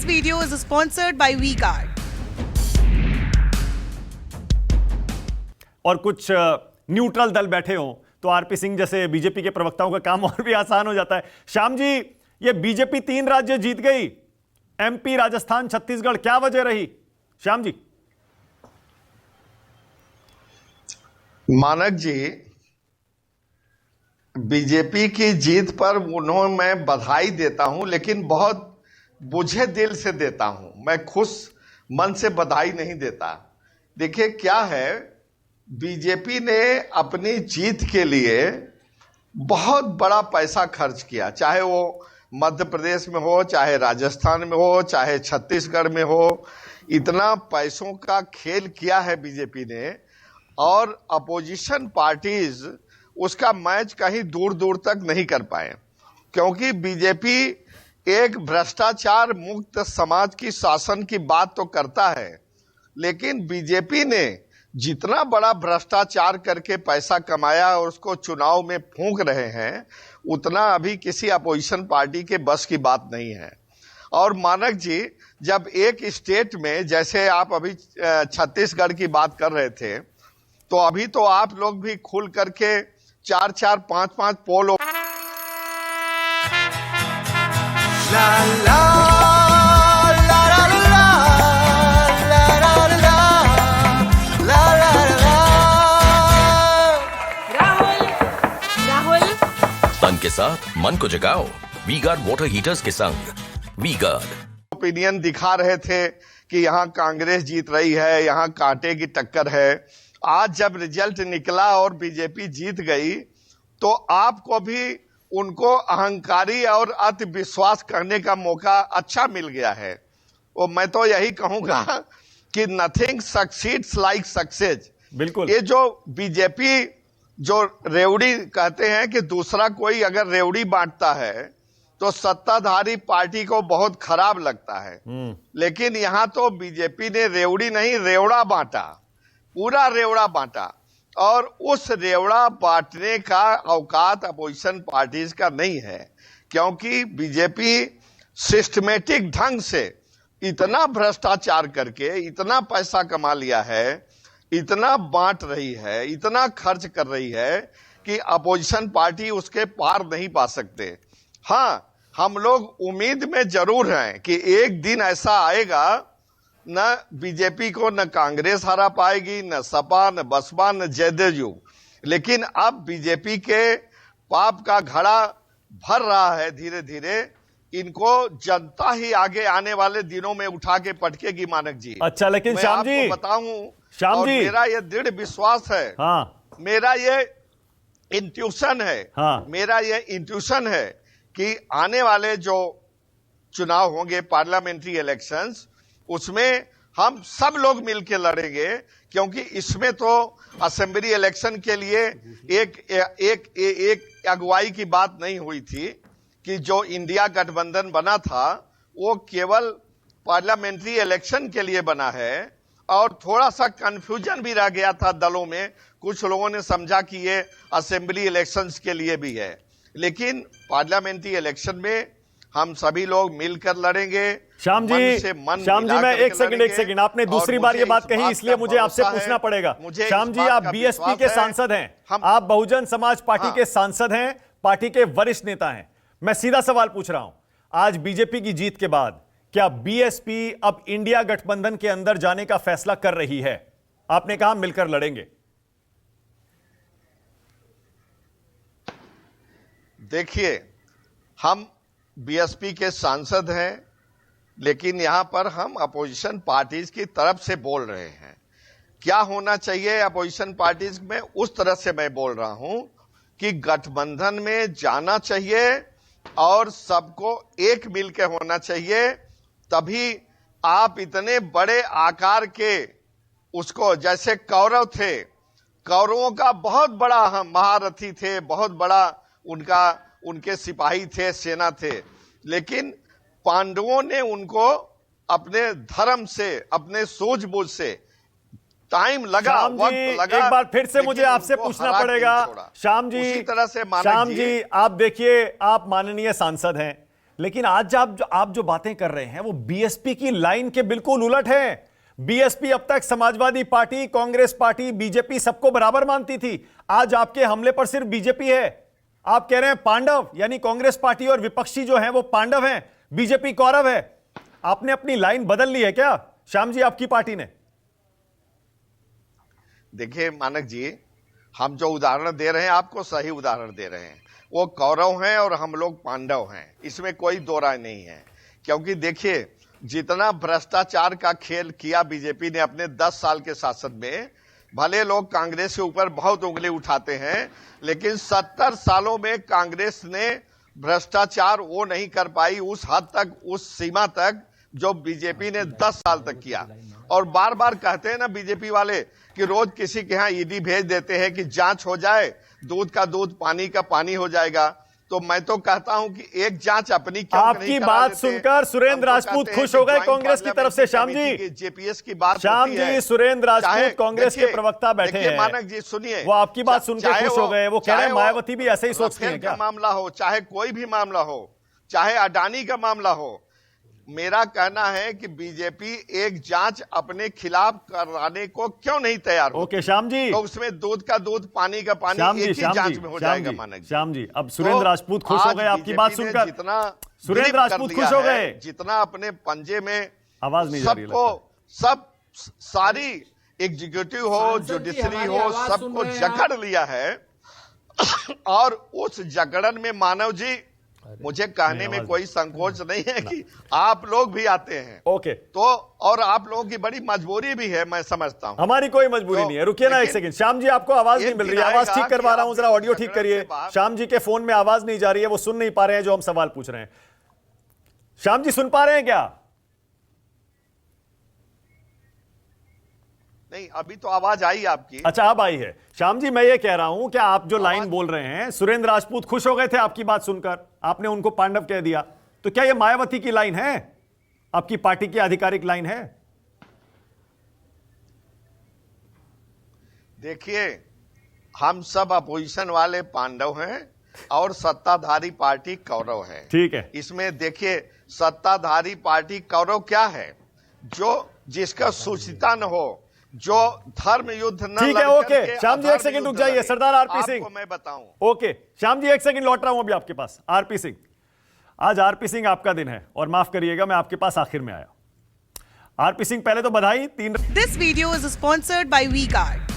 This video is sponsored by V-Guard. और कुछ neutral दल बैठे हों तो आरपी सिंह जैसे बीजेपी के प्रवक्ताओं का काम और भी आसान हो जाता है। श्याम जी, ये बीजेपी 3 राज्य जीत गई, एमपी, राजस्थान, छत्तीसगढ़, क्या वजह रही? श्याम जी। मानक जी, बीजेपी की जीत पर उन्होंने मैं बधाई देता हूं, लेकिन बहुत बुझे दिल से देता हूं। मैं खुश मन से बधाई नहीं देता। देखिए क्या है, बीजेपी ने अपनी जीत के लिए बहुत बड़ा पैसा खर्च किया, चाहे वो मध्य प्रदेश में हो, चाहे राजस्थान में हो, चाहे छत्तीसगढ़ में हो। इतना पैसों का खेल किया है बीजेपी ने, और अपोजिशन पार्टीज उसका मैच कहीं दूर दूर तक नहीं कर पाए, क्योंकि बीजेपी एक भ्रष्टाचार मुक्त समाज की शासन की बात तो करता है, लेकिन बीजेपी ने जितना बड़ा भ्रष्टाचार करके पैसा कमाया और उसको चुनाव में फूंक रहे हैं, उतना अभी किसी अपोजिशन पार्टी के बस की बात नहीं है। और मानक जी, जब एक स्टेट में, जैसे आप अभी छत्तीसगढ़ की बात कर रहे थे, तो अभी तो आप लोग भी खुल करके 4-4, 5-5 पोल La la la la la la la la la la Rahul तन के साथ मन को जगाओ वी-गार्ड वाटर हीटर्स के संग। वी-गार्ड ओपिनियन दिखा रहे थे कि यहां कांग्रेस जीत रही है, यहां कांटे की टक्कर है। आज जब रिजल्ट निकला और बीजेपी जीत गई, तो आपको भी उनको अहंकारी और अति विश्वास करने का मौका अच्छा मिल गया है। वो मैं तो यही कहूंगा कि नथिंग सक्सीड्स लाइक सक्सेस। बिल्कुल। ये जो बीजेपी जो रेवड़ी कहते हैं कि दूसरा कोई अगर रेवड़ी बांटता है तो सत्ताधारी पार्टी को बहुत खराब लगता है, लेकिन यहां तो बीजेपी ने रेवड़ी नहीं, रेवड़ा बांटा, पूरा रेवड़ा बांटा। और उस रेवड़ा बांटने का औकात अपोजिशन पार्टीज का नहीं है, क्योंकि बीजेपी सिस्टमेटिक ढंग से इतना भ्रष्टाचार करके इतना पैसा कमा लिया है, इतना बांट रही है, इतना खर्च कर रही है कि अपोजिशन पार्टी उसके पार नहीं पा सकते। हाँ, हम लोग उम्मीद में जरूर हैं कि एक दिन ऐसा आएगा, न बीजेपी को न कांग्रेस हरा पाएगी, न सपा, न बसपा, न जेडीयू। लेकिन अब बीजेपी के पाप का घड़ा भर रहा है धीरे धीरे। इनको जनता ही आगे आने वाले दिनों में उठा के पटकेगी मानक जी। अच्छा, लेकिन मैं श्याम जी आपको बताऊं, श्याम और जी, मेरा ये दृढ़ विश्वास है, हाँ, मेरा ये इंट्यूशन है, हाँ, मेरा ये इंट्यूशन है कि आने वाले जो चुनाव होंगे, पार्लियामेंट्री इलेक्शंस, उसमें हम सब लोग मिलकर लड़ेंगे, क्योंकि इसमें तो असेंबली इलेक्शन के लिए एक अगुवाई की बात नहीं हुई थी कि जो इंडिया गठबंधन बना था वो केवल पार्लियामेंट्री इलेक्शन के लिए बना है। और थोड़ा सा कंफ्यूजन भी रह गया था दलों में, कुछ लोगों ने समझा कि ये असेंबली इलेक्शंस के लिए भी है, लेकिन पार्लियामेंट्री इलेक्शन में हम सभी लोग मिलकर लड़ेंगे। श्याम जी, श्याम जी, मैं एक सेकंड, आपने दूसरी बार ये बात कही, इसलिए मुझे आपसे पूछना पड़ेगा। श्याम जी, आप बीएसपी के सांसद हैं, आप बहुजन समाज पार्टी के सांसद हैं, पार्टी के वरिष्ठ नेता हैं। मैं सीधा सवाल पूछ रहा हूं, आज बीजेपी की जीत के बाद क्या बीएसपी अब इंडिया गठबंधन के अंदर जाने का फैसला कर रही है? आपने कहा मिलकर लड़ेंगे। देखिए, हम बीएसपी के सांसद हैं, लेकिन यहां पर हम अपोजिशन पार्टीज की तरफ से बोल रहे हैं। क्या होना चाहिए अपोजिशन पार्टीज में, उस तरह से मैं बोल रहा हूं कि गठबंधन में जाना चाहिए और सबको एक मिल के होना चाहिए। तभी आप इतने बड़े आकार के उसको, जैसे कौरव थे, कौरवों का बहुत बड़ा हम महारथी थे, बहुत बड़ा उनके सिपाही थे, सेना थे, लेकिन पांडवों ने उनको अपने धर्म से, अपने सूझबूझ से, टाइम लगा, वक्त लगा। एक बार फिर से मुझे आपसे पूछना पड़ेगा श्याम जी, उसी तरह से श्याम जी, आप देखिए, आप माननीय सांसद हैं, लेकिन आज आप जो बातें कर रहे हैं वो बीएसपी की लाइन के बिल्कुल उलट है। बीएसपी अब तक Samajwadi party, Congress party, BJP सबको बराबर मानती थी। आज आपके हमले पर सिर्फ बीजेपी है। आप कह रहे हैं पांडव, यानी कांग्रेस पार्टी और विपक्षी जो हैं वो पांडव हैं, बीजेपी कौरव है। आपने अपनी लाइन बदल ली है क्या श्याम जी, आपकी पार्टी ने? देखिए मानक जी, हम जो उदाहरण दे रहे हैं आपको सही उदाहरण दे रहे हैं। वो कौरव हैं और हम लोग पांडव हैं, इसमें कोई दो राय नहीं है। क्योंकि देखिए, जितना भ्रष्टाचार का खेल किया बीजेपी ने अपने 10 साल के शासन में, भले लोग कांग्रेस के ऊपर बहुत उंगली उठाते हैं, लेकिन 70 सालों में कांग्रेस ने भ्रष्टाचार वो नहीं कर पाई उस हद तक, उस सीमा तक जो बीजेपी ने 10 साल तक किया। और बार बार कहते हैं ना बीजेपी वाले कि रोज किसी के यहां ईडी भेज देते हैं कि जांच हो जाए, दूध का दूध पानी का पानी हो जाएगा। तो मैं तो कहता हूं कि एक जांच अपनी क्यों आपकी नहीं करा बात लेते? सुनकर सुरेंद्र राजपूत खुश हो गए कांग्रेस की तरफ से। श्याम जी, जेपीएस की बात श्याम होती है। जी, सुरेंद्र राजपूत कांग्रेस के प्रवक्ता बैठे हैं। मानक जी सुनिए, वो आपकी बात सुनकर खुश हो गए। वो कह रहे हैं मायावती भी ऐसे ही सोचती है क्या? मामला हो, चाहे कोई भी मामला हो, चाहे अडानी का मामला हो, मेरा कहना है कि बीजेपी एक जांच अपने खिलाफ कराने को क्यों नहीं तैयार हो? ओके श्याम जी, तो उसमें दूध का दूध पानी का पानी एक ही जांच में हो जाएगा मानक जी। श्याम जी, अब सुरेंद्र राजपूत खुश हो गए आपकी बात सुनकर। जितना सुरेंद्र राजपूत खुश हो गए, जितना अपने पंजे में आवाज नहीं जा रही सबको, सब सारी एग्जीक्यूटिव हो, जुडिशरी हो, सबको जकड़ लिया है। और उस जकड़न में मानव जी, मुझे कहने में कोई संकोच नहीं है कि आप लोग भी आते हैं। ओके, तो और आप लोगों की बड़ी मजबूरी भी है, मैं समझता हूं। हमारी कोई मजबूरी नहीं है। रुकिए ना एक सेकंड। श्याम जी, आपको आवाज नहीं मिल रही है, आवाज ठीक करवा रहा हूं, जरा ऑडियो ठीक करिए। श्याम जी के फोन में आवाज नहीं जा रही है, वो सुन नहीं पा रहे हैं जो हम सवाल पूछ रहे हैं। श्याम जी सुन पा रहे हैं क्या? नहीं, अभी तो आवाज आई आपकी। अच्छा, अब आई है। श्याम जी, मैं ये कह रहा हूं कि आप जो लाइन बोल रहे हैं, सुरेंद्र राजपूत खुश हो गए थे आपकी बात सुनकर, आपने उनको पांडव कह दिया, तो क्या ये मायावती की लाइन है? आपकी पार्टी की आधिकारिक लाइन है? देखिए, हम सब अपोजिशन वाले पांडव हैं और सत्ताधारी पार्टी कौरव है। ठीक है, इसमें देखिए, सत्ताधारी पार्टी कौरव क्या है? जो जिसका सूचिता न हो, जो धर्म युद्ध न, ठीक है। ओके श्याम जी, एक सेकंड रुक जाइए। सरदार आरपी सिंह, मैं बताऊं। ओके श्याम जी, एक सेकंड लौट रहा हूं अभी आपके पास। आरपी सिंह, आज आरपी सिंह आपका दिन है और माफ करिएगा मैं आपके पास आखिर में आया। आरपी सिंह, पहले तो बधाई। This video is sponsored by WeCard.